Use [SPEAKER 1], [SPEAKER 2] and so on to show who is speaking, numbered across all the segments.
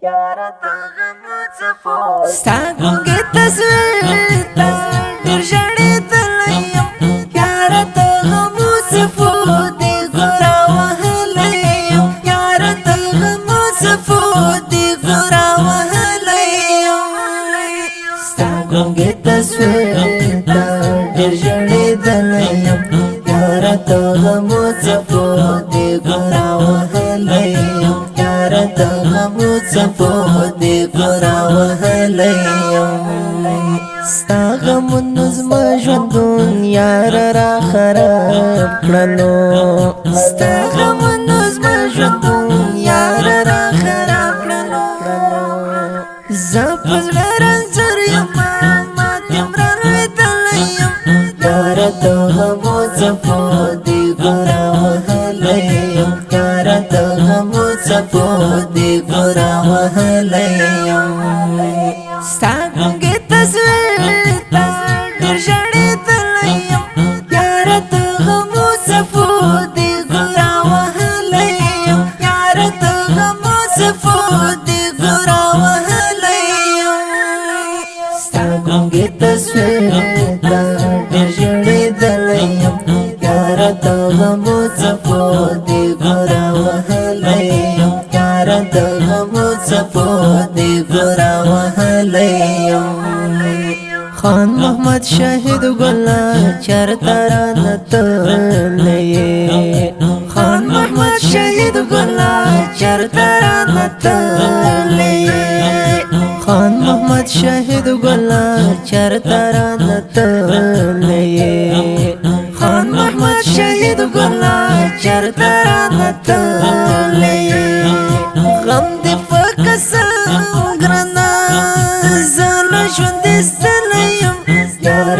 [SPEAKER 1] यारा सागुंगे तस्वीर दर्शनी तलयम यारा मुसफो दे गुरा वहलयम यारा मुसफो दे गुरा वहलयम सागुंगे तस्वीर दर्शनी तलयम यारा मुसफो दे गुरा वहलयम मुसफो दे गुरा वहलयम सागम नज़्म ژوندون यार را خراب کړلو सागम नज़्म ژوندون यार را خراب کړلو زپل رنځر یم ما تمرار وتلیم यार मुसफो दे गुरा वहलयम यार मुसफो दे गुरा वहलयम सागुंगे तस्वीर दर्शनी तलयम यार मुसफो दे गुरा वहलयम यार मुसफो दे गुरा वहलयम सागुंगे तस्वीर दर्शनी तलयम यार मुसफो दे गुरा वहलयम यार मुसफो दे गुरा वहलयम खान मोहम्मद शाहिद गुला चरतरानत लये खान मोहम्मद शाहिद गुला चरतरानत लये खान मोहम्मद शाहिद गुला चरतरानत लये खान मोहम्मद शाहिद गुला चरतरानत लये गम दे फकसम ग्रना ज़ाला ژوندې ستلیم यार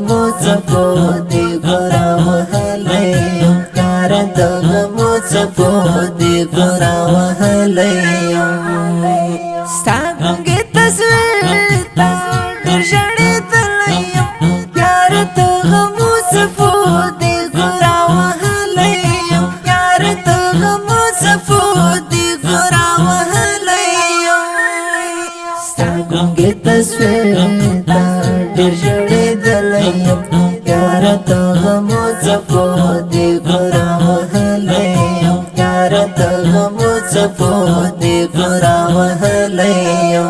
[SPEAKER 1] मुसफो दे गुरा वहलयम यार मुसफो दे गुरा वहलयम सागुंगे तस्वीर दर्शनी तलयम यार मुसफो दे गुरा वहलयम यार मुसफो दे गुरा वहलयम सागुंगे तस्वीर दर्शनी तलयम यार मुसफो दे गुरा वहलयम यार मुसफो दे गुरा वहलयम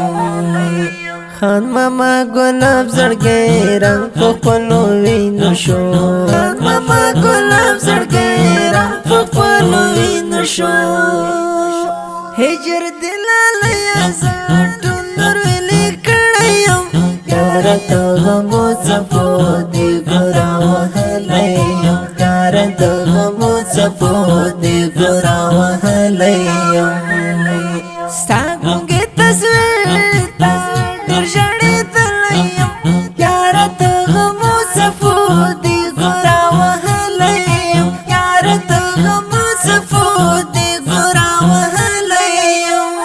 [SPEAKER 1] खान मामा गुलाब زړګي رنگ په خپلو وینو شو खान मामा गुलाब زړګي رنग په خپلو وینو شو هجر دلالیا زړه نور لیکړم यार मुसफो दे गुरा वहलयम यार मुसफो दे गुरा वहलयम सागुंगे तस्वीर दर्शनी तलयम यार मुसफो दे गुरा वहलयम यार मुसफो दे गुरा वहलयम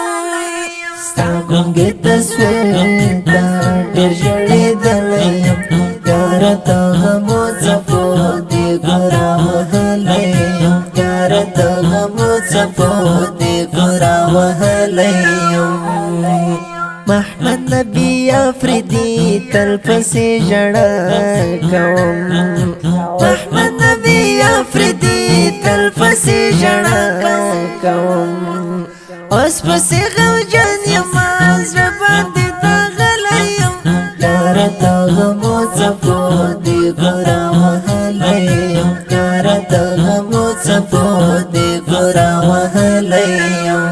[SPEAKER 1] सागुंगे तस्वीर दर्शनी तलयम यार मुसफो दे गुरा वहलयम यार मुसफो दे गुरा वहलयम محمد نبی افریدی تل پسې ژړا کوم محمد نبی افریدی تل پسې ژړا کوم اوس پسې غوجن یم زړه باندې تغلیم यार मुसफो दे गुरा वहलयم यार मुसफो दे गुरा वहलयम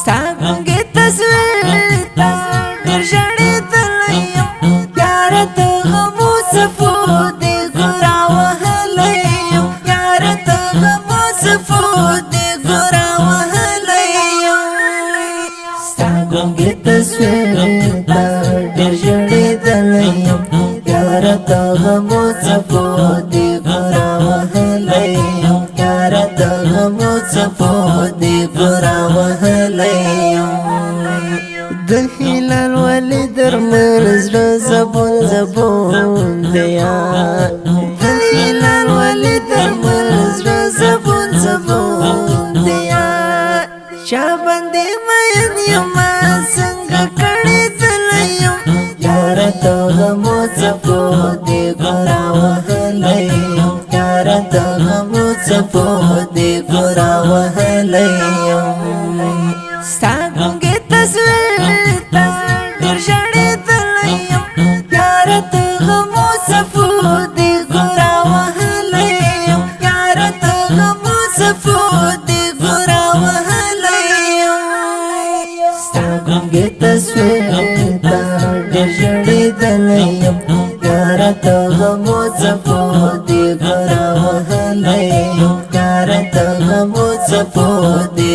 [SPEAKER 1] सागुंगे तस्वीर दर्शनी तलयम यार मुसफो दे गुरा वहलयम यार मुसफो दे गुरा वहलयम सागुंगे तस्वीर दर्शनी तलयम यार मुसफो दे गुरा वहलयम यार मुसफो दे गुरा वहलयम دهلال ولی در مرز زبون زبون دیا دهلال ولی در مرز زبون زبون دیا شابندی مین ما څنګه کړي دلیم یار ته غمو څپو دې ګورا وهلیم یار ته غمو څپو دې ګورا وهلیم ستا ګونګې تصویر ته ډېر ژړېدلیم یار ته غمو څپو دې ګورا وهلیم یار ته غمو څپو دې ګورا وهلیم ستا ګونګې تصویر ته ډېر ژړېدلیم یار ته غمو څپو دې ګورا وهلیم یار ته غمو څپو دې